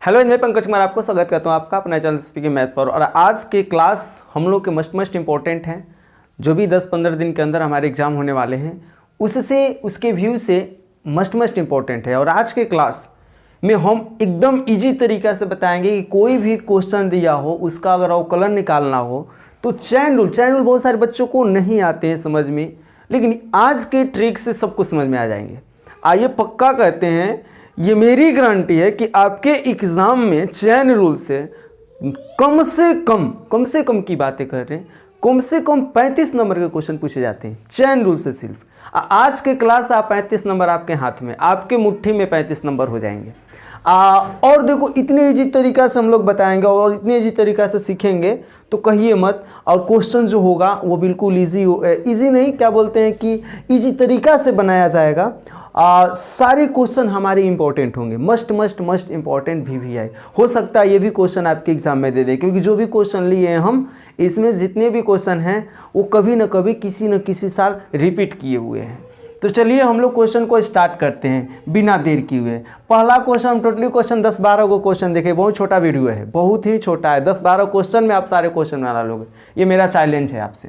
Hello, मैं पंकज कुमार आपको स्वागत करता हूँ आपका अपना चैनल स्पीकिंग मैथ पर। और आज के क्लास हम लोग के मस्ट इंपॉर्टेंट हैं, जो भी 10-15 दिन के अंदर हमारे एग्जाम होने वाले हैं उससे उसके व्यू से मस्ट इंपॉर्टेंट है। और आज के क्लास में हम एकदम इजी तरीक़ा से बताएंगे कि कोई भी क्वेश्चन दिया हो उसका अगर अवकलन निकालना हो तो चैन रूल बहुत सारे बच्चों को नहीं आते हैं समझ में, लेकिन आज के ट्रिक से सब कुछ समझ में आ जाएंगे। आइए पक्का कहते हैं, ये मेरी गारंटी है कि आपके एग्ज़ाम में चैन रूल से कम से कम की बातें कर रहे हैं, कम से कम 35 नंबर के क्वेश्चन पूछे जाते हैं चैन रूल से सिर्फ। आज के क्लास आप 35 नंबर आपके हाथ में, आपके मुट्ठी में 35 नंबर हो जाएंगे। और देखो इतने इजी तरीक़ा से हम लोग बताएंगे और इतने इजी तरीक़ा से सीखेंगे तो कहिए मत। और क्वेश्चन जो होगा वो बिल्कुल इजी नहीं, क्या बोलते हैं कि इजी तरीक़ा से बनाया जाएगा। सारे क्वेश्चन हमारे इंपॉर्टेंट होंगे, मस्ट इंपॉर्टेंट भी है। हो सकता है ये भी क्वेश्चन आपके एग्जाम में दे दे, क्योंकि जो भी क्वेश्चन लिए हैं हम, इसमें जितने भी क्वेश्चन हैं वो कभी न कभी किसी न किसी साल रिपीट किए हुए हैं। तो चलिए हम लोग क्वेश्चन को स्टार्ट करते हैं बिना देर किए हुए। पहला क्वेश्चन, टोटली क्वेश्चन 10-12 को क्वेश्चन देखे, बहुत छोटा वीडियो है, बहुत ही छोटा है। 10-12 क्वेश्चन में आप सारे क्वेश्चन बना लोगे, ये मेरा चैलेंज है आपसे।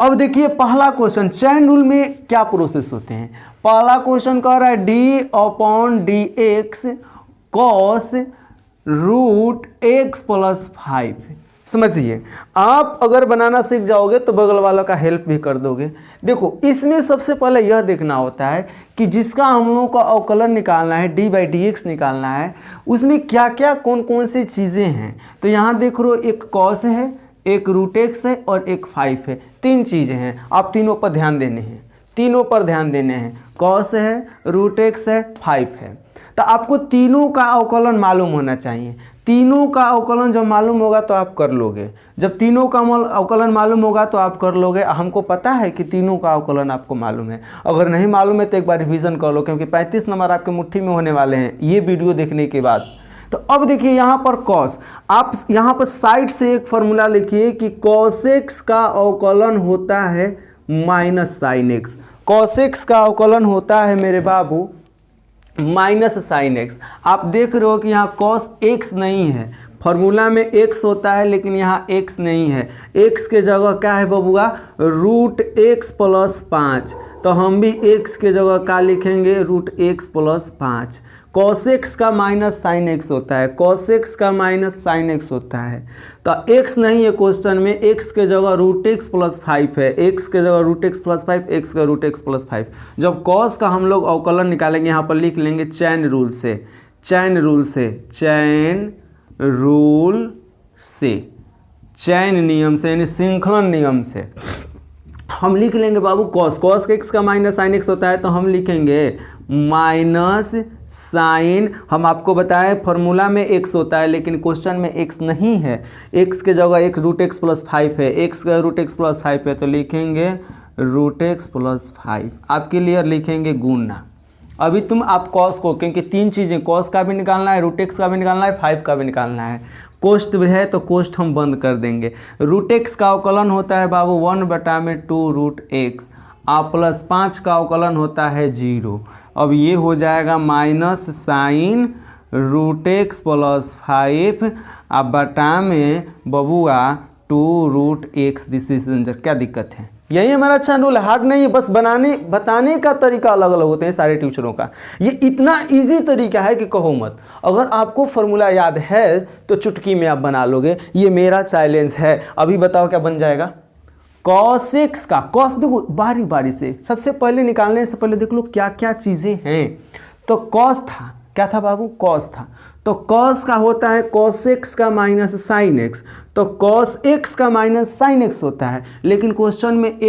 अब देखिए पहला क्वेश्चन, चैन रूल में क्या प्रोसेस होते हैं। पहला क्वेश्चन कह रहा है d/dx cos √x + 5। समझिए, आप अगर बनाना सीख जाओगे तो बगल वालों का हेल्प भी कर दोगे। देखो इसमें सबसे पहले यह देखना होता है कि जिसका हम लोगों को अवकलन निकालना है, d/dx निकालना है, उसमें क्या क्या कौन सी चीज़ें हैं। तो यहाँ देख लो, एक cos है, एक √x है और एक 5 है। 3 चीज़ें हैं, आप तीनों पर ध्यान देने हैं, तीनों पर ध्यान देने हैं। cos है, √x है, 5 है। तो आपको तीनों का अवकलन मालूम होना चाहिए। तीनों का अवकलन जब मालूम होगा तो आप कर लोगे। जब तीनों का अवकलन मालूम होगा तो आप कर लोगे। हमको पता है कि तीनों का अवकलन आपको मालूम है। अगर नहीं मालूम है तो एक बार रिवीजन कर लो, क्योंकि 35 नंबर आपके मुट्ठी में होने वाले हैं ये वीडियो देखने के बाद। तो अब देखिए यहाँ पर cos, आप यहाँ पर साइड से एक फॉर्मूला लिखिए कि cos x का अवकलन होता है -sin x। cos x का अवकलन होता है मेरे बाबू -sin x। आप देख रहे हो कि यहाँ cos x नहीं है, फॉर्मूला में x होता है लेकिन यहाँ x नहीं है। x के जगह क्या है बबुआ, √x + 5। तो हम भी x के जगह क्या लिखेंगे, √x + 5। cos x का -sin x होता है, cos x का -sin x होता है। तो x नहीं है क्वेश्चन में, x के जगह √x + 5 है, x के जगह √x + 5, x का √x + 5। जब cos का हम लोग अवकलन निकालेंगे, यहाँ पर लिख लेंगे चैन रूल से, चैन नियम से यानी श्रृंखलन नियम से हम लिख लेंगे बाबू cos x का -sin x होता है, तो हम लिखेंगे -sin। हम आपको बताएं फॉर्मूला में x होता है लेकिन क्वेश्चन में x नहीं है, x के जगह x √x + 5 है, x का √x + 5 है, तो लिखेंगे √x + 5। आप क्लियर लिखेंगे गुना। अभी आप cos को, क्योंकि 3 चीज़ें, cos का भी निकालना है, √x का भी निकालना है, 5 का भी निकालना है। कोष्ट है तो कोष्ट हम बंद कर देंगे। √x का अवकलन होता है बाबू 1/2 √x, + 5 का अवकलन होता है 0। अब ये हो जाएगा -sin √x + 5 अब बटा में बबुआ 2 √x। This is answer. क्या दिक्कत है, यही हमारा अच्छा रूल है, हार्ड नहीं है। बस बताने का तरीका अलग अलग होते हैं सारे टीचरों का। ये इतना इजी तरीका है कि कहो मत। अगर आपको फॉर्मूला याद है तो चुटकी में आप बना लोगे, ये मेरा चैलेंज है। अभी बताओ क्या बन जाएगा। cos x का, cos देखो बारी बारी से, सबसे पहले निकालने से पहले देख लो क्या क्या चीज़ें हैं। तो cos था, क्या था बाबू, cos था। तो cos का होता है cos x का -sin x, तो cos x का -sin x होता है। लेकिन क्वेश्चन में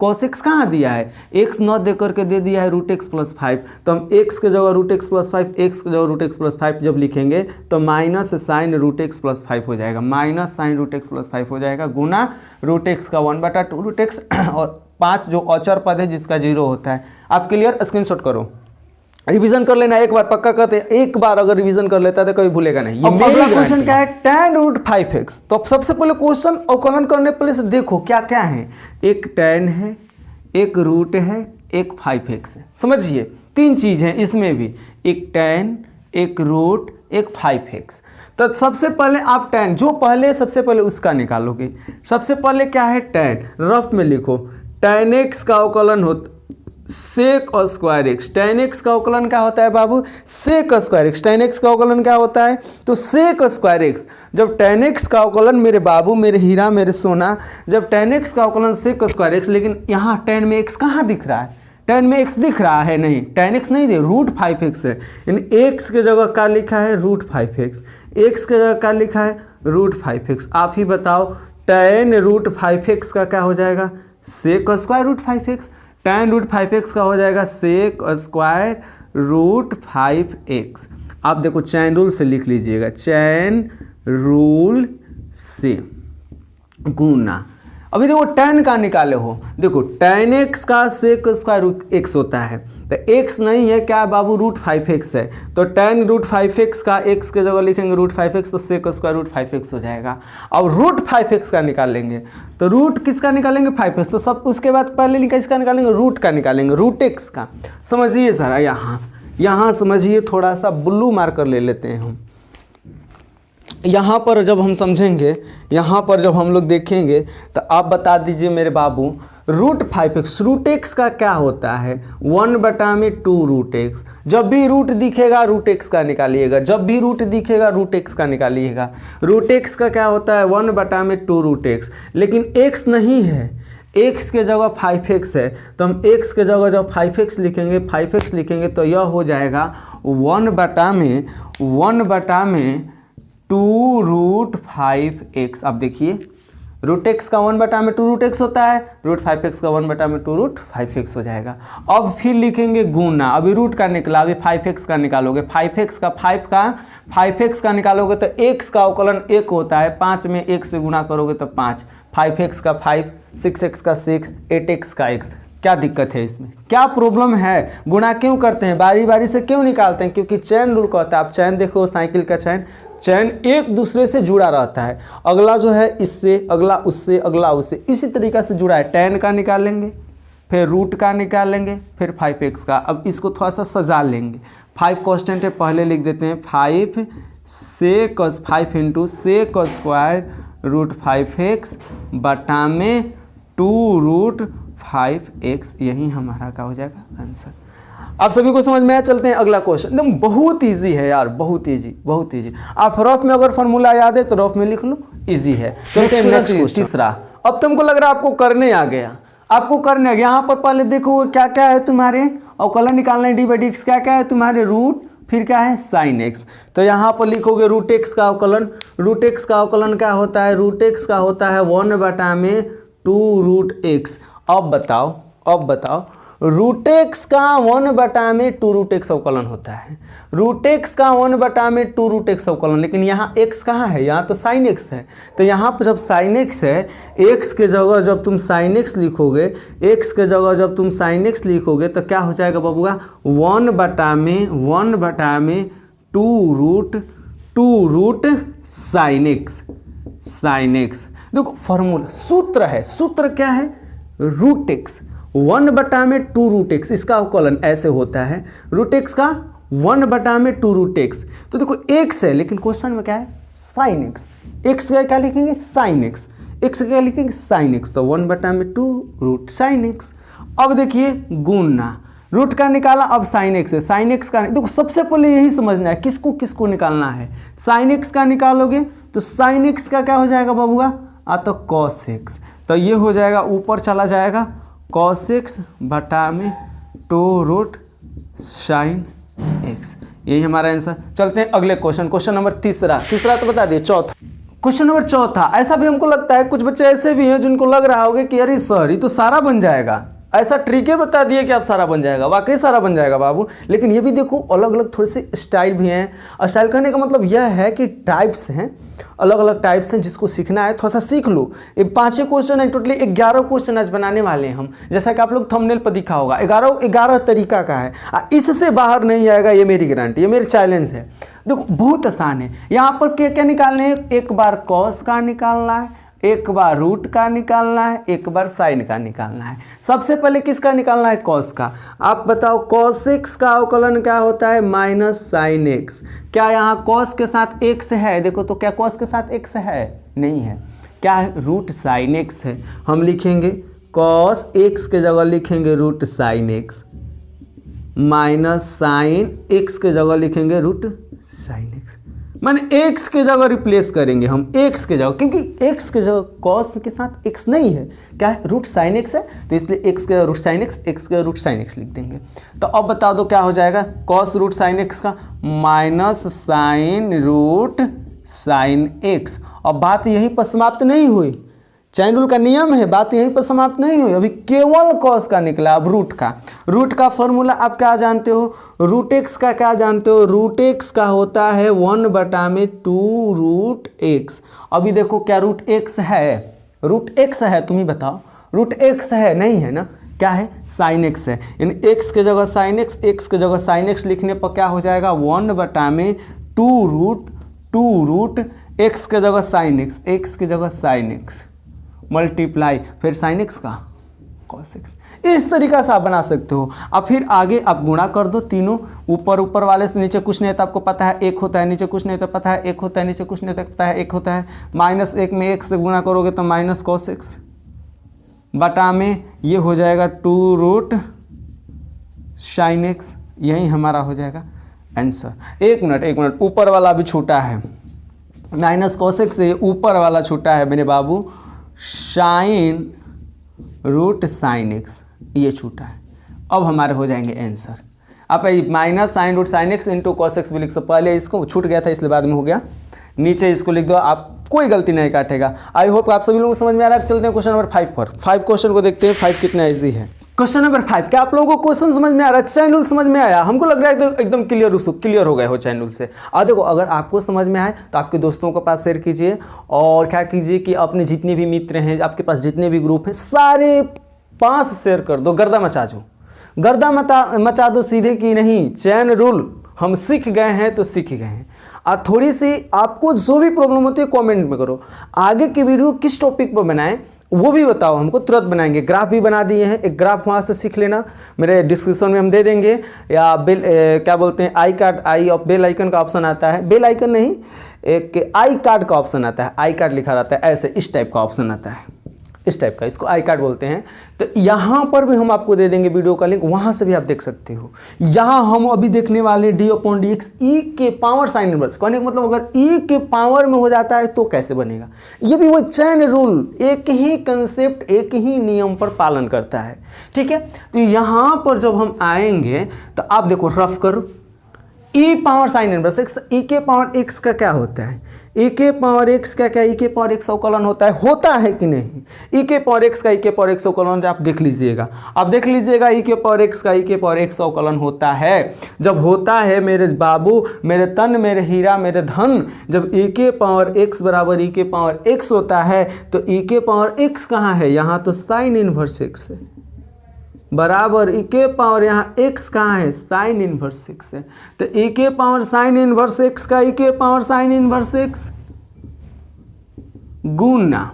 cos x कहाँ दिया है, x न दे करके दे दिया है √x + 5। तो हम x के जगह √x + 5, x के जगह √x + 5 जब लिखेंगे तो -sin √x + 5 हो जाएगा, -sin √x + 5 हो जाएगा गुना √x का 1/2 √x और 5 जो अचर पद है जिसका 0 होता है। आप क्लियर, स्क्रीनशॉट करो, रिवीजन कर लेना एक बार, पक्का करते हैं। एक बार अगर रिवीजन कर लेता है तो कभी भूलेगा नहीं। अब अगला क्वेश्चन क्या है, tan √5x। तो अब सबसे पहले क्वेश्चन अवकलन करने पहले से देखो क्या क्या है। एक tan है, एक रूट है, एक 5x है। समझिए 3 चीज़ है इसमें भी, एक tan, एक रूट एक 5x। तो सबसे पहले आप tan जो पहले सबसे पहले उसका निकालोगे। सबसे पहले क्या है tan, रफ में लिखो tan x का अवकलन होता sec square x. tan x का अवकलन क्या होता है बाबू? Sec square x. tan x का अवकलन क्या होता है? तो सेक स्क्वायर एक्स। जब tan x का अवकलन मेरे बाबू, मेरे हीरा, मेरे सोना, जब tan x का अवकलन सेक स्क्वायर एक्स, लेकिन यहाँ tan में x कहाँ दिख रहा है? tan में x दिख रहा है नहीं, tan x नहीं दे, रूट 5x है। यानी x के जगह क्या लिखा है? Root 5x। x के जगह क्या लिखा है? Root 5x। आप ही बताओ tan रूट 5x का क्या हो जाएगा? Sec square root 5x। tan root 5x का हो जाएगा सेक स्क्वायर रूट 5x। आप देखो चैन रूल से लिख लीजिएगा, चैन रूल से गुना। अभी देखो tan का निकाले हो, देखो tan x का सेक स्क्वायर रूट x होता है, तो x नहीं है क्या बाबू? रूट 5x है। तो tan रूट 5x का x के जगह लिखेंगे रूट 5x, तो सेक स्क्वायर रूट 5x हो जाएगा। अब रूट 5x का निकालेंगे, तो रूट किसका निकालेंगे? 5x। तो सब उसके बाद पहले किसका निकालेंगे? रूट का निकालेंगे, रूट x का। समझिए सारा, यहाँ समझिए, थोड़ा सा ब्लू मार्कर ले लेते हैं हम। यहाँ पर जब हम समझेंगे, यहाँ पर जब हम लोग देखेंगे, तो आप बता दीजिए मेरे बाबू, रूट 5x, रूट x का क्या होता है? 1/2 रूट x। जब भी रूट दिखेगा रूट x का निकालिएगा, जब भी रूट दिखेगा रूट x का निकालिएगा। रूट x का क्या होता है? 1/2 रूट x। लेकिन x नहीं है, x के जगह 5x है, तो हम x के जगह जब 5x लिखेंगे तो यह हो जाएगा 1/2 रूट 5x। अब देखिए रूट x का 1/2 रूट x होता है, रूट 5x का 1/2 रूट 5x हो जाएगा। अब फिर लिखेंगे गुना, अभी रूट का निकला, अभी 5x का निकालोगे, 5x का निकालोगे तो x का अवकलन 1 होता है, 5 में 1 से गुना करोगे तो 5, 5x का 5, 6x का 6, 8x का x। क्या दिक्कत है इसमें? क्या प्रॉब्लम है? गुणा क्यों करते हैं? बारी बारी से क्यों निकालते हैं? क्योंकि चैन रूल कहता है। आप चैन देखो, साइकिल का चैन एक दूसरे से जुड़ा रहता है, अगला जो है इससे, अगला उससे, अगला उससे, इसी तरीक़ा से जुड़ा है। tan का निकालेंगे, फिर रूट का निकालेंगे, फिर 5x का। अब इसको थोड़ा सा सजा लेंगे, 5 कांस्टेंट है, पहले लिख देते हैं 5 sec 5 into sec square root 5x बटा में 2 रूट 5x। यही हमारा क्या हो जाएगा? आंसर। आप सभी को समझ में आया? चलते हैं अगला क्वेश्चन। एकदम बहुत इजी है यार, बहुत इजी। आप रफ में अगर फॉर्मूला याद है तो रफ में लिख लो, इजी है। चलते हैं नेक्स्ट क्वेश्चन, तीसरा। अब तुमको लग रहा है आपको करने आ गया, यहाँ पर पहले देखो क्या क्या है तुम्हारे, अवकलन निकालना है d/dx। क्या क्या है तुम्हारे? रूट, फिर क्या है? Sine x। तो यहाँ पर लिखोगे रूट x का अवकलन। रूट x का अवकलन क्या होता है? रूट x का होता है 1/2 रूट x। अब बताओ रूट x का 1/2 रूट x अवकलन होता है, रूट x का 1/2 रूट x अवकलन। लेकिन यहाँ x कहाँ है? यहाँ तो साइन x है। तो यहाँ पर जब साइन x है, x के जगह जब तुम साइन x लिखोगे, तो क्या हो जाएगा बबुआ? 1/2 रूट साइन x। देखो फॉर्मूला, सूत्र क्या है? रूट x 1/2 रूट x, इसका अवकलन ऐसे होता है, रूट x का 1/2 रूट x। तो देखो x है, लेकिन क्वेश्चन में क्या है? Sine x। x का क्या लिखेंगे? Sine x। x का क्या लिखेंगे? Sine x। तो 1/2 रूट साइन x। अब देखिए गुना, रूट का निकाला, अब साइन x है, साइन x का देखो सबसे पहले यही समझना है किसको निकालना है। साइन x का निकालोगे तो साइन x का क्या हो जाएगा बबुआ? तो कॉस x। तो ये हो जाएगा, ऊपर चला जाएगा कॉस x बटा में 2 रूट साइन x। यही हमारा आंसर। चलते हैं अगले क्वेश्चन नंबर तीसरा तो बता दिए। चौथा क्वेश्चन नंबर चौथा। ऐसा भी हमको लगता है, कुछ बच्चे ऐसे भी हैं जिनको लग रहा होगा कि अरे सर ये तो सारा बन जाएगा, ऐसा ट्रिके बता दिए कि आप सारा बन जाएगा। वाकई सारा बन जाएगा बाबू, लेकिन ये भी देखो अलग अलग थोड़े से स्टाइल भी हैं। स्टाइल कहने का मतलब यह है कि टाइप्स हैं, अलग अलग टाइप्स हैं, जिसको सीखना है थोड़ा सा सीख लो। ये 5 क्वेश्चन है, टोटली 11 क्वेश्चन आज बनाने वाले हैं हम, जैसा कि आप लोग थंबनेल पर दिखा होगा। 11 तरीका का है, इससे बाहर नहीं आएगा, ये मेरी गारंटी, ये मेरी चैलेंज है। देखो बहुत आसान है। यहाँ पर क्या क्या निकालने हैं? एक बार कॉस का निकालना है, एक बार रूट का निकालना है, एक बार साइन का निकालना है। सबसे पहले किसका निकालना है? कॉस का। आप बताओ कॉस एक्स का अवकलन क्या होता है? Minus sine x. क्या यहाँ कॉस के साथ एक्स है? देखो तो क्या कॉस के साथ एक्स है? नहीं है। क्या है? रूट साइन एक्स है। हम लिखेंगे कॉस एक्स के जगह लिखेंगे root sine x, minus sine x के जगह लिखेंगे रूट साइन एक्स। माने एक्स के जगह रिप्लेस करेंगे हम, एक्स के जगह, क्योंकि एक्स के जगह कॉस के साथ एक्स नहीं है, क्या है? रूट साइन एक्स है, तो इसलिए एक्स के रूट साइन एक्स, एक्स के रूट साइन एक्स लिख देंगे। तो अब बता दो क्या हो जाएगा? कॉस रूट साइन एक्स का minus sine root sine x. अब बात यहीं पर समाप्त नहीं हुई, चैन रूल का नियम है, बात यहीं पर समाप्त नहीं हुई, अभी केवल कॉस का निकला। अब रूट का फॉर्मूला आप क्या जानते हो? रूट एक्स का क्या जानते हो? रूट एक्स का होता है 1/2 रूट एक्स। अभी देखो क्या रूट एक्स है? रूट एक्स है, तुम ही बताओ। रूट एक्स है? नहीं है ना, क्या है? साइन एक्स है। इन एक्स के जगह साइन एक्स, एक्स के जगह साइन एक्स लिखने पर क्या हो जाएगा? 1/2 रूट एक्स के जगह साइन एक्स, एक्स की जगह साइन एक्स मल्टीप्लाई फिर साइन एक्स का कॉस एक्स। इस तरीका से आप बना सकते हो। अब फिर आगे आप गुणा कर दो तीनों, ऊपर वाले से नीचे कुछ नहीं था, आपको पता है एक होता है, नीचे कुछ नहीं था पता है एक होता है, नीचे कुछ नहीं था पता है एक होता है। -1 में x से गुणा करोगे तो माइनस कॉस एक्स, बटा में ये हो जाएगा 2 रूट साइन एक्स। यही हमारा हो जाएगा आंसर। एक मिनट, ऊपर वाला भी छूटा है, माइनस कॉस एक्स से ऊपर वाला छूटा है मेरे बाबू, साइन रूट साइन एक्स, ये छूटा है। अब हमारे हो जाएंगे आंसर। आप minus sine root sine x into cos x भी लिख सकते। पहले इसको छूट गया था इसलिए बाद में हो गया, नीचे इसको लिख दो, आप कोई गलती नहीं काटेगा। आई होप आप सभी लोगों को समझ में आ रहा है। चलते हैं क्वेश्चन नंबर 5 पर। 5 क्वेश्चन को देखते हैं 5 कितना ईजी है। क्वेश्चन नंबर 5, क्या आप लोगों को क्वेश्चन समझ में आ रहा है? चैन रूल समझ में आया? हमको लग रहा है एकदम क्लियर हो गए हो चैन रूल से। देखो अगर आपको समझ में आए तो आपके दोस्तों के पास शेयर कीजिए, और क्या कीजिए कि अपने जितने भी मित्र हैं, आपके पास जितने भी ग्रुप हैं, सारे 5 शेयर कर दो, गर्दा मचा दो सीधे कि नहीं। चैन रूल हम सीख गए हैं तो सीख गए हैं। और थोड़ी सी आपको जो भी प्रॉब्लम होती है कमेंट में करो। आगे की वीडियो किस टॉपिक पर बनाएं वो भी बताओ, हमको तुरंत बनाएंगे। ग्राफ भी बना दिए हैं, एक ग्राफ वहाँ से सीख लेना, मेरे डिस्क्रिप्शन में हम दे देंगे। या क्या बोलते हैं, आई ऑफ बेल आइकन का ऑप्शन आता है, बेल आइकन नहीं, एक आई कार्ड का ऑप्शन आता है, आई कार्ड लिखा रहता है ऐसे, इस टाइप का ऑप्शन आता है, इस टाइप का, इसको आई कार्ड बोलते हैं। तो यहाँ पर भी हम आपको दे देंगे वीडियो का लिंक, वहाँ से भी आप देख सकते हो। यहाँ हम अभी देखने वाले d/dx e के पावर साइन इनवर्स, कहने का मतलब अगर e के पावर में हो जाता है तो कैसे बनेगा। ये भी वो चैन रूल, एक ही कंसेप्ट, एक ही नियम पर पालन करता है, ठीक है। तो यहाँ पर जब हम आएंगे तो आप देखो, रफ करो, e power sine inverse x, e के पावर x का क्या होता है? e के पावर x का क्या? e के पावर x अवकलन होता है कि नहीं? e के पावर x का e के पावर x अवकलन आप देख लीजिएगा, आप देख लीजिएगा, e के पावर x का e के पावर x अवकलन होता है। जब होता है मेरे बाबू, मेरे तन, मेरे हीरा, मेरे धन, जब e के पावर x बराबर e के पावर x होता है तो e के पावर x कहाँ है? यहाँ तो साइन इनवर्स x है, बराबर e के पावर यहाँ x कहाँ है? साइन इनवर्स x है। तो e के पावर साइन इनवर्स x का e के पावर साइन इनवर्स x गुना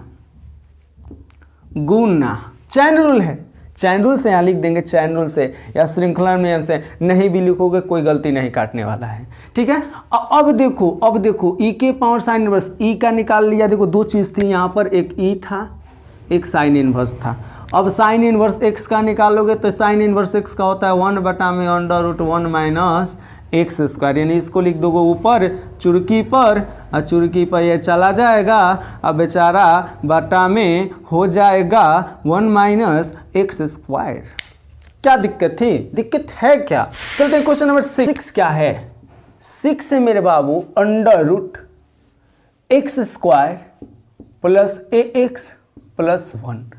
चैन रूल है, चैन रूल से यहाँ लिख देंगे, चैन रूल से या श्रृंखला नियम से नहीं भी लिखोगे कोई गलती नहीं काटने वाला है, ठीक है। अब देखो e के पावर साइन इनवर्स, e का निकाल लिया। देखो दो चीज़ थी यहाँ पर, एक e था, एक साइन इनवर्स था। अब साइन इनवर्स x का निकालोगे तो साइन इनवर्स x का होता है 1/√1 माइनस एक्स स्क्वायर, यानी इसको लिख दोगे ऊपर चुरकी पर, और चुरकी पर ये चला जाएगा, अब बेचारा बटा में हो जाएगा 1 माइनस एक्स स्क्वायर। क्या दिक्कत थी? दिक्कत है क्या? चलते हैं क्वेश्चन नंबर 6। क्या है? 6 है मेरे बाबू, √x² plus ax plus 1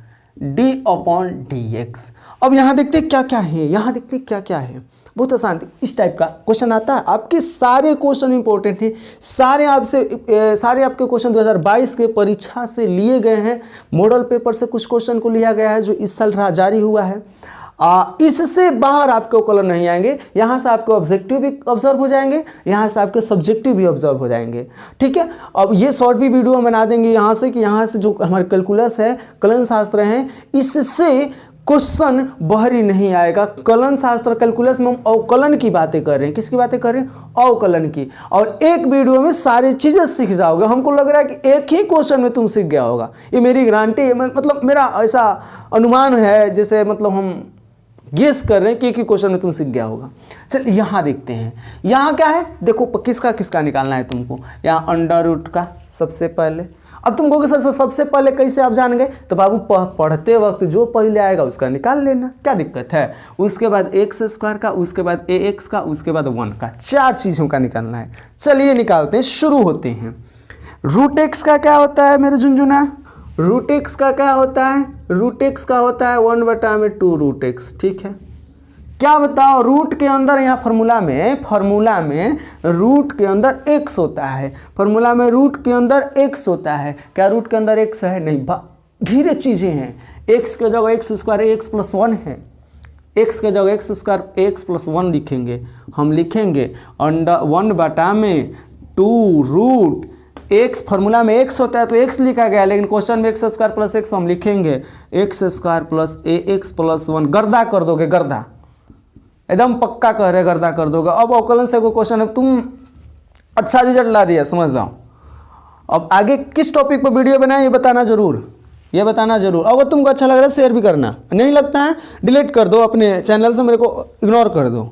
d/dx। अब यहाँ देखते हैं क्या क्या है, यहाँ देखते हैं क्या क्या है। बहुत आसान, इस टाइप का क्वेश्चन आता है। आपके सारे क्वेश्चन इंपॉर्टेंट हैं, सारे आपके क्वेश्चन 2022 के परीक्षा से लिए गए हैं। मॉडल पेपर से कुछ क्वेश्चन को लिया गया है जो इस साल जारी हुआ है। इससे बाहर आपके अवकलन नहीं आएंगे। यहाँ से आपके ऑब्जेक्टिव भी ऑब्जर्व हो जाएंगे, यहाँ से आपके सब्जेक्टिव भी ऑब्जर्व हो जाएंगे। ठीक है, अब ये शॉर्ट भी वीडियो हम बना देंगे यहाँ से कि यहाँ से जो हमारे कैलकुलस है, कलन शास्त्र है, इससे क्वेश्चन बाहरी नहीं आएगा। कलन शास्त्र कैलकुलस में हम अवकलन की बातें कर रहे हैं। किसकी बातें कर रहे हैं? अवकलन की। और एक वीडियो में सारी चीज़ें सीख जाओगे। हमको लग रहा है कि एक ही क्वेश्चन में तुम सीख गया होगा, ये मेरी गारंटी है, मतलब मेरा ऐसा अनुमान है, जैसे मतलब हम गेस कर रहे हैं कि एक ही क्वेश्चन में तुम सीख गया होगा। चल यहाँ देखते हैं, यहाँ क्या है, देखो किसका किसका निकालना है तुमको। यहाँ अंडर रूट का सबसे पहले। अब तुम कहोगे सर सबसे पहले कैसे आप जान गए? तो बाबू पढ़ते वक्त जो पहले आएगा उसका निकाल लेना, क्या दिक्कत है। उसके बाद एक्स स्क्वायर का, उसके बाद ए एक्स का, उसके बाद 1 का, 4 चीज़ों का निकालना है। चलिए निकालते हैं, शुरू होते हैं। रूट एक्स का क्या होता है मेरे झुनझुना? रूट एक्स का क्या होता है? रूट एक्स का होता है 1/2 रूट एक्स। ठीक है, क्या बताओ, रूट के अंदर यहाँ फार्मूला में रूट के अंदर x होता है। फार्मूला में रूट के अंदर x होता है। क्या रूट के अंदर x है? नहीं, धीरे चीज़ें हैं। x के जगह एक्स स्क्वायर x + 1 है। x के जगह एक्स स्क्वायर x + 1 लिखेंगे। हम लिखेंगे 1/2 रूट x। फार्मूला में x होता है तो x लिखा गया, लेकिन क्वेश्चन में x² + x हम लिखेंगे x² + ax + 1। गर्दा कर दोगे, गर्दा, एकदम पक्का कह रहे, गर्दा कर दोगे। अब अवकलन से कोई क्वेश्चन है, तुम अच्छा रिजल्ट ला दिया, समझ जाओ। अब आगे किस टॉपिक पर वीडियो बनाए ये बताना जरूर, ये बताना जरूर। अगर तुमको अच्छा लग रहा है शेयर भी करना, नहीं लगता है डिलीट कर दो, अपने चैनल से मेरे को इग्नोर कर दो।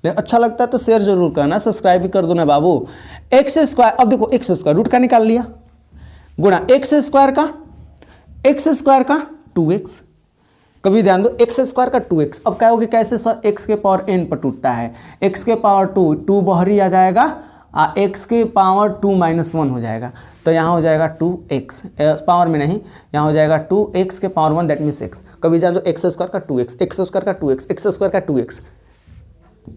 लेकिन अच्छा लगता है तो शेयर जरूर करना, सब्सक्राइब भी कर दो ना बाबू। एक्स स्क्वायर, अब देखो एक्स स्क्वायर रूट का निकाल लिया, गुणा एक्स स्क्वायर का 2x। कभी ध्यान दो, एक्स स्क्वायर का 2x। अब क्या होगा, कैसे सर? x के पावर n पर टूटता है, x के पावर 2 बाहरी आ जाएगा, x के पावर 2 - 1 हो जाएगा। तो यहाँ हो जाएगा 2x, पावर में नहीं, यहाँ हो जाएगा 2x के पावर 1, दैट मीन्स x। कभी जान दो एक्स स्क्वायर का 2x, एक्स स्क्वायर का 2x, एक्स स्क्वायर का 2x।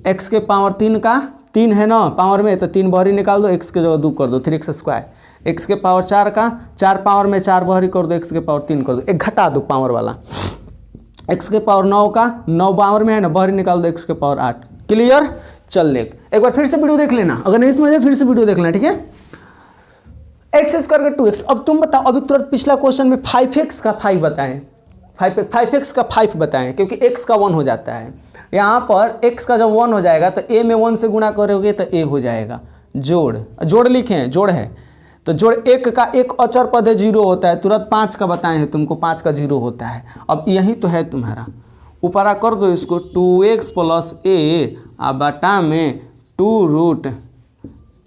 x के पावर 3 का 3 है ना पावर में, तो 3 बाहरी निकाल दो, x के जगह 2 कर दो, 3x स्क्वायर। x के पावर 4 का 4 पावर में 4 बाहरी कर दो, x के पावर 3 कर दो, एक घटा दो पावर वाला। x के पावर 9 का 9 पावर में है ना, बाहरी निकाल दो, x के पावर 8। क्लियर? चल देख, एक बार फिर से वीडियो देख लेना, अगर नहीं समझे फिर से वीडियो देख लेना, ठीक है। एक्स स्क्वायर का 2x। अब तुम बताओ, अभी तुरंत पिछला क्वेश्चन में 5x का 5 बताएं, 5x का 5 बताएं, क्योंकि x का 1 हो जाता है। यहाँ पर x का जब 1 हो जाएगा तो a में 1 से गुणा करोगे तो a हो जाएगा। जोड़ लिखें, जोड़ है तो जोड़ 1 का एक अचर पद है 0 होता है, तुरंत 5 का बताए हैं तुमको, 5 का 0 होता है। अब यही तो है तुम्हारा, ऊपरा कर दो इसको, 2x + a बटा में 2 root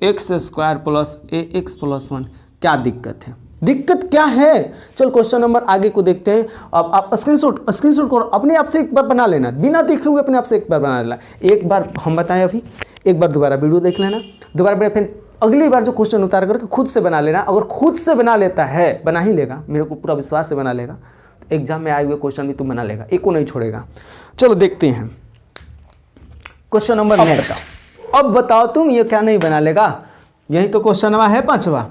x square plus ax + 1। क्या दिक्कत है? दिक्कत क्या है? चल क्वेश्चन नंबर आगे को देखते हैं। अब आप स्क्रीनशॉट करो, अपने आप से एक बार बना लेना, बिना देखे हुए अपने आप से एक बार बना लेना। एक बार हम बताएं, अभी एक बार दोबारा वीडियो देख लेना, दोबारा फिर अगली बार जो क्वेश्चन उतार करके खुद से बना लेना। अगर खुद से बना लेता है, बना ही लेगा, मेरे को पूरा विश्वास से बना लेगा, तो एग्जाम में आए हुए क्वेश्चन भी तुम बना लेगा, एक को नहीं छोड़ेगा। चलो देखते हैं क्वेश्चन नंबर नेक्स्ट। अब बताओ तुम ये क्या नहीं बना लेगा? यही तो क्वेश्चन नंबर है 5वां,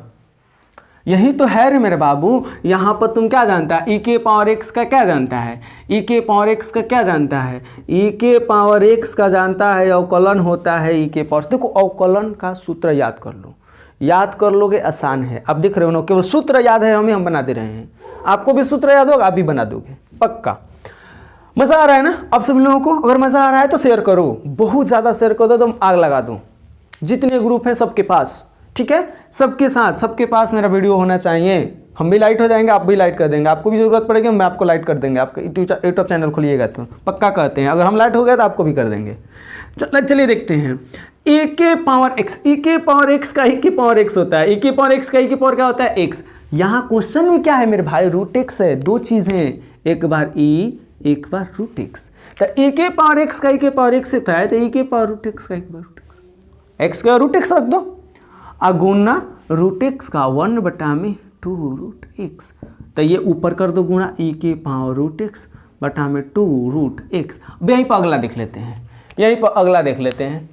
यही तो है रे मेरे बाबू। यहाँ पर तुम क्या जानता है? e के पावर x का क्या जानता है? e के पावर x का क्या जानता है? e के पावर x का जानता है अवकलन होता है e के पावर। देखो अवकलन का सूत्र याद कर लो, याद कर लोगे, आसान है। अब दिख रहे हो ना, केवल सूत्र याद है, हम बना दे रहे हैं। आपको भी सूत्र याद होगा, आप भी बना दोगे पक्का। मज़ा आ रहा है ना आप सभी लोगों को? अगर मज़ा आ रहा है तो शेयर करो, बहुत ज़्यादा शेयर कर दो तो आग लगा दो, जितने ग्रुप हैं सबके पास, ठीक है। सबके साथ, सबके पास मेरा वीडियो होना चाहिए। हम भी लाइट हो जाएंगे, आप भी लाइट कर देंगे, आपको भी ज़रूरत पड़ेगी, मैं आपको लाइट कर देंगे। आपका यूट्यूब चैनल खोलिएगा तो पक्का कहते हैं, अगर हम लाइट हो गए तो आपको भी कर देंगे। चलिए देखते हैं। e के पावर x, e के पावर x का e के पावर x होता है, e के पावर x का e के पावर क्या होता है? x। यहाँ क्वेश्चन में क्या है मेरे भाई? रूट x है, दो चीज़ें, एक बार e एक बार रूट x। तो e के पावर x का e के पावर x होता है, तो e के पावर रूट x का e के पावर रूट x, x का रूट x रख दो, अगुना रूट x का 1/2 रूट x। तो ये ऊपर कर दो गुणा e के पावर रूट x बटा में 2 रूट x। अब यहीं पर अगला देख लेते हैं, यहीं पर अगला देख लेते हैं।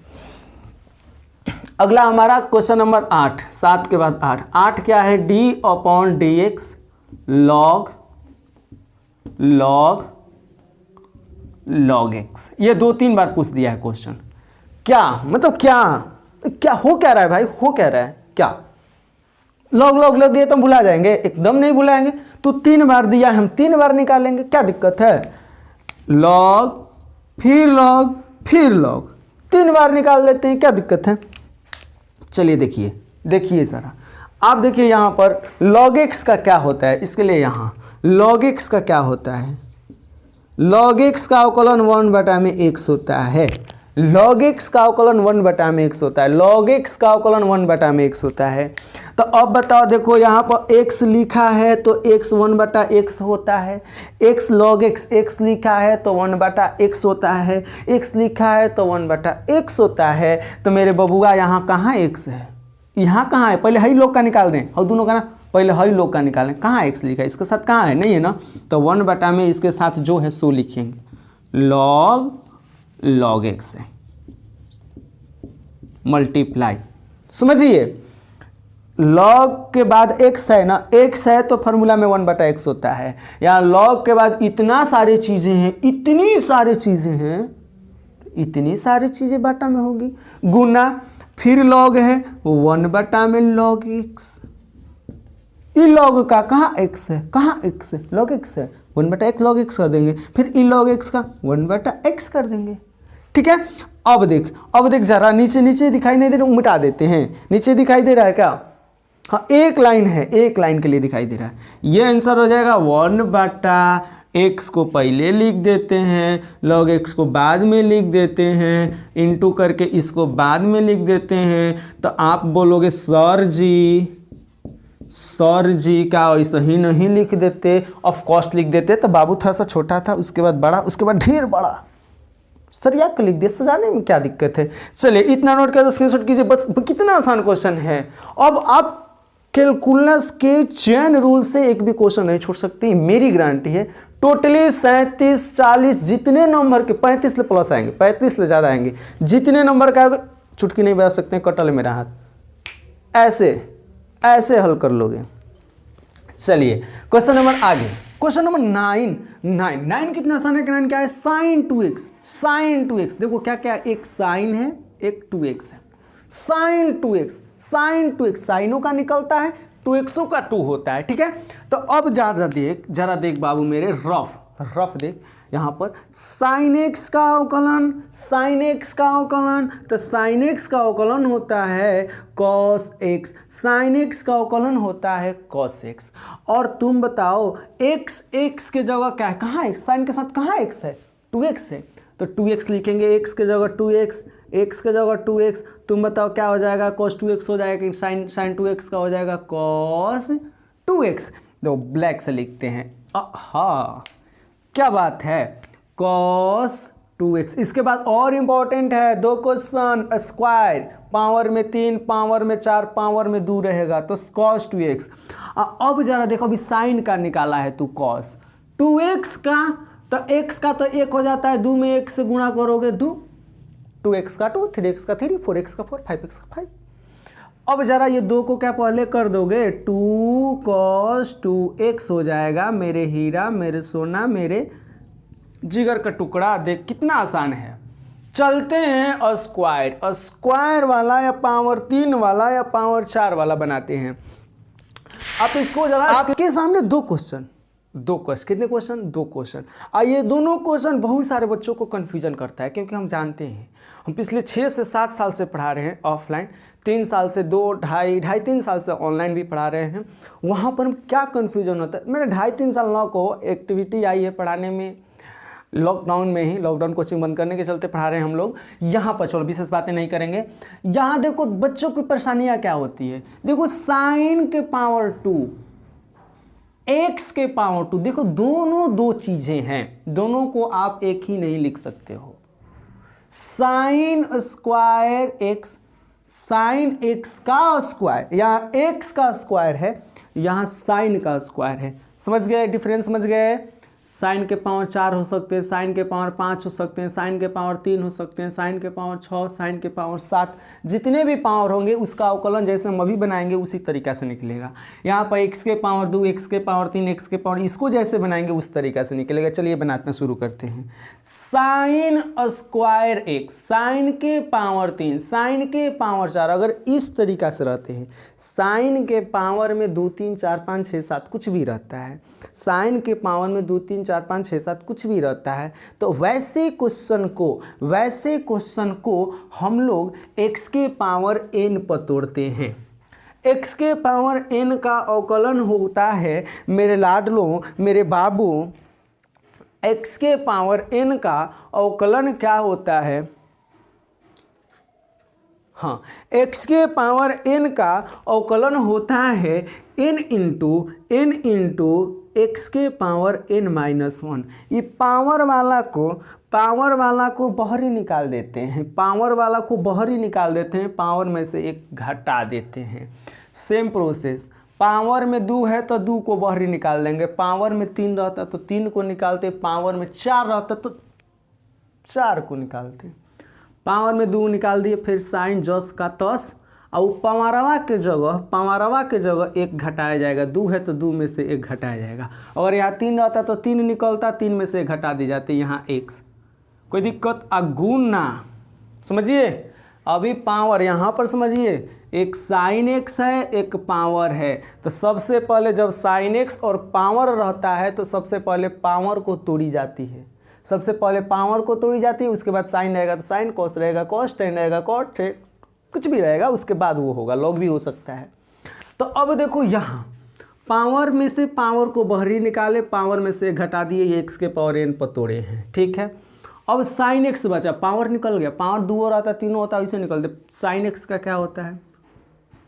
अगला हमारा क्वेश्चन नंबर 8, 7 के बाद 8 क्या है? d/dx log log x। ये 2-3 बार पूछ दिया है क्वेश्चन। क्या मतलब क्या हो क्या रहा है भाई, हो क्या रहा है, क्या लॉग दिए तो भुला जाएंगे? एकदम नहीं भुलाएंगे। तो 3 बार दिया, हम 3 बार निकालेंगे, क्या दिक्कत है? लॉग फिर लॉग फिर लॉग, 3 बार निकाल लेते हैं, क्या दिक्कत है? चलिए देखिए सारा, आप देखिए यहाँ पर log x का क्या होता है। इसके लिए यहाँ log x का क्या होता है, log x का अवकलन 1/x होता है। log x का अवकलन 1/x होता है। log x का अवकलन 1/x होता है। तो अब बताओ, देखो यहाँ पर x लिखा है तो x 1/x होता है। x log x लिखा है तो 1/x होता है। x लिखा है तो 1/x होता है। तो मेरे बबुआ यहाँ कहाँ x है, यहाँ कहाँ है? पहले हई लोग का निकाल रहे हैं और दोनों का ना, पहले हई लोग का निकालें। कहाँ x लिखा है, इसके साथ कहाँ है? नहीं है ना। तो 1 में इसके साथ जो है सो लिखेंगे, log x है, मल्टीप्लाई। समझिए, log के बाद x है ना, x है तो फॉर्मूला में 1/x होता है। यहाँ log के बाद इतना सारी चीजें हैं, इतनी सारी चीजें बाटा में होगी। गुना फिर log है 1 में log x। ई log का कहाँ x है, कहाँ x है? log x है, 1/x log x कर देंगे। फिर ई log x का 1/x कर देंगे। ठीक है। अब देख जरा, नीचे दिखाई नहीं दे रहा, मिटा देते हैं। नीचे दिखाई दे रहा है क्या? हाँ, एक लाइन है, एक लाइन के लिए दिखाई दे रहा है। ये आंसर हो जाएगा 1/x को पहले लिख देते हैं, log x को बाद में लिख देते हैं, इंटू करके इसको बाद में लिख देते हैं। तो आप बोलोगे सर जी का ऐसा ही नहीं लिख देते, ऑफ कोर्स लिख देते। तो बाबू थोड़ा सा छोटा था, उसके बाद बड़ा, उसके बाद ढेर बड़ा, सरिया को लिख दिया, सजाने में क्या दिक्कत है? चलिए इतना नोट कर स्क्रीनशॉट कीजिए, बस कितना आसान क्वेश्चन है। अब आप कैलकुलस के चेन रूल से एक भी क्वेश्चन नहीं छोड़ सकते, मेरी गारंटी है। टोटली 37, 40 जितने नंबर के, 35 ले प्लस आएंगे, 35 ले ज़्यादा आएंगे, जितने नंबर का चुटकी नहीं बजा सकते हैं, कटल मेरा हाथ। ऐसे हल कर लोगे। चलिए क्वेश्चन नंबर आगे, क्वेश्चन नंबर 9 कितना आसान है? 9 क्या है? sin 2x। देखो क्या क्या है, एक साइन है, एक 2x है। sin 2x साइनों का निकलता है, 2xों का 2 होता है। ठीक है। तो अब जरा देख बाबू मेरे, रफ देख यहाँ पर sin x का अवकलन, तो sin x का अवकलन होता है cos x, sin x का अवकलन होता है cos x। और तुम बताओ x के जगह क्या है, कहाँ है? sin के साथ कहाँ x है? 2x है, तो 2x लिखेंगे, x के जगह 2x, x के जगह 2x। तुम बताओ क्या हो जाएगा? cos 2x हो जाएगा कि sin 2x का हो जाएगा cos 2x। तो ब्लैक से लिखते हैं। हाँ, क्या बात है, cos 2x। इसके बाद और इंपॉर्टेंट है 2 क्वेश्चन, स्क्वायर, पावर में 3, पावर में 4, पावर में 2 रहेगा, तो cos 2x। अब जरा देखो, अभी साइन का निकाला है तू cos 2x का, तो x का तो 1 हो जाता है, 2 में 1 से गुणा करोगे 2, 2x का 2, 3x का 3, 4x का 4, 5x का 5। अब जरा ये 2 को क्या पहले कर दोगे, 2 cos 2x हो जाएगा मेरे हीरा, मेरे सोना, मेरे जिगर का टुकड़ा। देख कितना आसान है। चलते हैं स्क्वायर वाला या पावर 3 वाला या पावर 4 वाला बनाते हैं। आप इसको जरा आपके सामने 2 क्वेश्चन, कितने क्वेश्चन? 2 क्वेश्चन। ये दोनों क्वेश्चन बहुत सारे बच्चों को कन्फ्यूजन करता है, क्योंकि हम जानते हैं हम पिछले 6 से 7 साल से पढ़ा रहे हैं ऑफलाइन, 3 साल से 2-2.5-3 साल से ऑनलाइन भी पढ़ा रहे हैं। वहाँ पर क्या कन्फ्यूजन होता है? मैंने 2.5-3 साल ना को एक्टिविटी आई है पढ़ाने में, लॉकडाउन में ही, लॉकडाउन कोचिंग बंद करने के चलते पढ़ा रहे हैं हम लोग। यहाँ पर चलो विशेष बातें नहीं करेंगे। यहाँ देखो बच्चों की परेशानियाँ क्या होती है। देखो साइन के पावर 2, एक्स के पावर 2, देखो दोनों 2 चीज़ें हैं, दोनों को आप एक ही नहीं लिख सकते हो। Sine square x, sign x का स्क्वायर, यहाँ एक्स का स्क्वायर है, यहाँ साइन का स्क्वायर है। समझ गए डिफरेंस? समझ गए? साइन के पावर 4 हो सकते हैं, साइन के पावर 5 हो सकते हैं, साइन के पावर 3 हो सकते हैं, साइन के पावर 6, साइन के पावर 7, जितने भी पावर होंगे उसका अवकलन जैसे हम अभी बनाएंगे उसी तरीक़ा से निकलेगा। यहाँ पर x के पावर 2, x के पावर 3, x के पावर, इसको जैसे बनाएंगे उस तरीक़ा से निकलेगा। चलिए बनाना शुरू करते हैं। साइन स्क्वायर x, साइन के पावर 3, साइन के पावर 4, अगर इस तरीक़ा से रहते हैं, साइन के पावर में 2 3 4 5 6 7 कुछ भी रहता है, साइन के पावर में 2 3 4 5 6 7 कुछ भी रहता है, तो वैसे क्वेश्चन को हम लोग x के पावर n पर तोड़ते हैं। x के पावर n का अवकलन होता है मेरे लाडलों, मेरे बाबू, x के पावर n का अवकलन क्या होता है? हाँ, x के पावर n का अवकलन होता है n इंटू x के पावर n माइनस 1। ये पावर वाला को बाहर ही निकाल देते हैं, पावर में से एक घटा देते हैं। सेम प्रोसेस, पावर में 2 है तो 2 को बाहर ही निकाल देंगे, पावर में 3 रहता तो 3 को निकालते, पावर में 4 रहता तो 4 को निकालते, पावर में 2 निकाल दिए, फिर साइन जस का तस, और पावरवा के जगह 1 घटाया जाएगा। 2 है तो 2 में से 1 घटाया जाएगा। अगर यहाँ 3 रहता तो 3 निकलता, 3 में से 1 घटा दी जाती, यहाँ x। कोई दिक्कत? गुना, समझिए। अभी पावर यहाँ पर समझिए, एक साइन x है, एक पावर है, तो सबसे पहले जब साइन x और पावर रहता है तो सबसे पहले पावर को तोड़ी जाती है, उसके बाद साइन रहेगा तो साइन, कॉस रहेगा कॉस, टेन रहेगा कॉट, कुछ भी रहेगा, उसके बाद वो होगा, लॉग भी हो सकता है। तो अब देखो यहाँ पावर में से पावर को बाहरी निकाले, पावर में से घटा दिए, x के पावर n पर तोड़े हैं, ठीक है। अब साइन x बचा, पावर निकल गया, पावर 2 और आता 3 होता, इसे निकलते, साइन x का क्या होता है?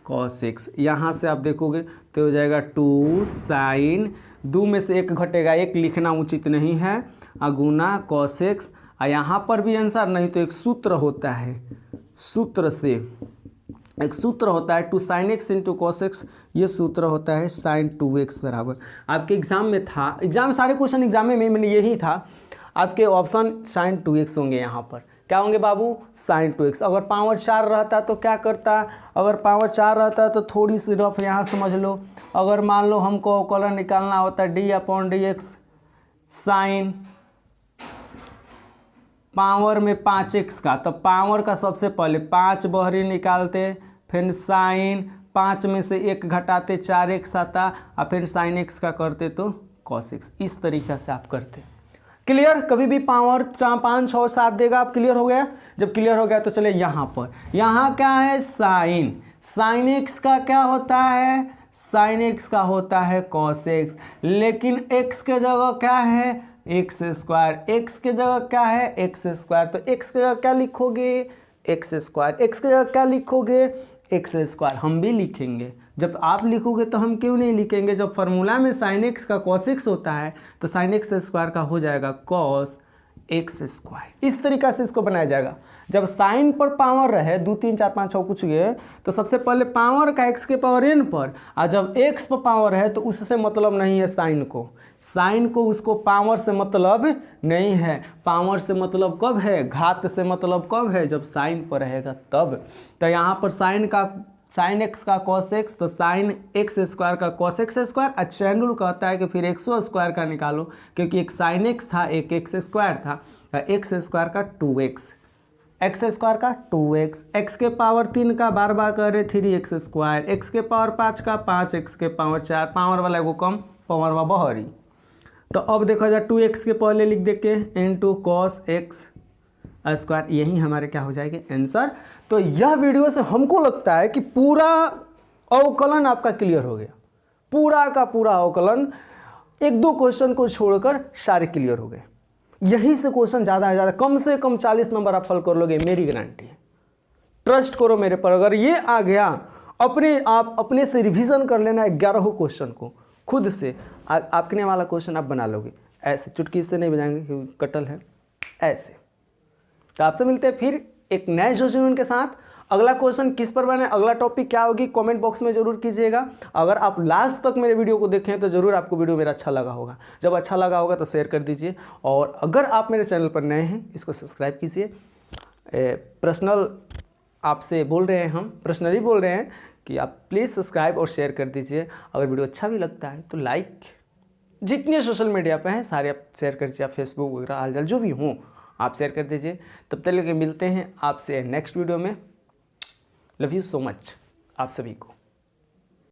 Cos x। यहाँ से आप देखोगे तो हो जाएगा 2 साइन, 2 में से 1 घटेगा, 1 लिखना उचित नहीं है, अगुना कॉस x। और यहाँ पर भी आंसर नहीं तो एक सूत्र होता है, एक सूत्र होता है 2 sign x into cos x, ये सूत्र होता है साइन 2x बराबर। आपके एग्जाम में था, सारे क्वेश्चन एग्जाम में मैंने यही था, आपके ऑप्शन साइन 2x होंगे। यहाँ पर क्या होंगे बाबू? Sign 2x। अगर पावर 4 रहता तो क्या करता? अगर पावर 4 रहता तो थोड़ी सी रफ यहाँ समझ लो, अगर मान लो हमको अवकलन निकालना होता d/dx साइन पावर में 5x का, तो पावर का सबसे पहले 5 बाहरी निकालते, फिर साइन 5 में से 1 घटाते, 4x आता, और फिर साइन x का करते तो cos x। इस तरीक़ा से आप करते। क्लियर? कभी भी पावर 5 6 7 देगा, आप क्लियर हो गया? जब क्लियर हो गया तो चले यहाँ पर, यहाँ क्या है? साइन x का क्या होता है? साइन x का होता है cos x, लेकिन x के जगह क्या है? X square. एक्स के जगह क्या है? X square. तो एक्स के जगह क्या लिखोगे? X square. एक्स के जगह क्या लिखोगे? X square. हम भी लिखेंगे, जब आप लिखोगे तो हम क्यों नहीं लिखेंगे? जब फार्मूला में साइन एक्स का कॉस एक्स होता है तो साइन एक्स स्क्वायर का हो जाएगा कॉस एक्स स्क्वायर। इस तरीक़ा से इसको बनाया जाएगा। जब साइन पर पावर रहे 2 3 4 5 6 कुछ गए तो सबसे पहले पावर का x के पावर n पर, और जब x पर पावर है तो उससे मतलब नहीं है साइन को उसको पावर से मतलब नहीं है। पावर से मतलब कब है? घात से मतलब कब है? जब साइन पर रहेगा तब। तो यहाँ पर साइन एक्स का कॉस एक्स, तो साइन एक्स स्क्वायर का कॉस एक्स स्क्वायर। अच्छा रूल कहता है कि फिर एक्सो स्क्वायर का निकालो, क्योंकि एक साइन एक्स था, एक एक्स स्क्वायर था, एक्स स्क्वायर का 2x, एक्स स्क्वायर का 2x, एक्स के पावर 3 का बार बार करे 3x स्क्वायर, एक्स के पावर 5 का 5, एक्स के पावर 4, पावर वाला एगो कम, पावर वाला बहरी। तो अब देखा जाए 2x के पहले लिख दे के इंटू कॉस एक्स स्क्वायर, यही हमारे क्या हो जाएगा? आंसर। तो यह वीडियो से हमको लगता है कि पूरा अवकलन आपका क्लियर हो गया, पूरा का पूरा अवकलन, 1-2 क्वेश्चन को छोड़कर सारे क्लियर हो गए। यही से क्वेश्चन ज़्यादा से ज़्यादा कम से कम 40 नंबर आप हल कर लोगे, मेरी गारंटी है। ट्रस्ट करो मेरे पर। अगर ये आ गया, आप अपने से रिवीजन कर लेना 11 क्वेश्चन को खुद से, आपके वाला क्वेश्चन आप बना लोगे। ऐसे चुटकी से नहीं बजाएंगे क्योंकि कटल है, ऐसे। तो आपसे मिलते हैं फिर एक नए क्वेश्चन के साथ। अगला क्वेश्चन किस पर बने, अगला टॉपिक क्या होगी, कमेंट बॉक्स में जरूर कीजिएगा। अगर आप लास्ट तक मेरे वीडियो को देखें तो जरूर आपको वीडियो मेरा अच्छा लगा होगा। जब अच्छा लगा होगा तो शेयर कर दीजिए, और अगर आप मेरे चैनल पर नए हैं इसको सब्सक्राइब कीजिए। पर्सनल आपसे बोल रहे हैं, हम पर्सनली बोल रहे हैं कि आप प्लीज़ सब्सक्राइब और शेयर कर दीजिए। अगर वीडियो अच्छा भी लगता है तो लाइक, जितने सोशल मीडिया पे हैं सारे आप शेयर कर दीजिए, आप फेसबुक वगैरह हाल जो भी हों आप शेयर कर दीजिए। तब तक लेके मिलते हैं आपसे नेक्स्ट वीडियो में। लव यू सो मच आप सभी को।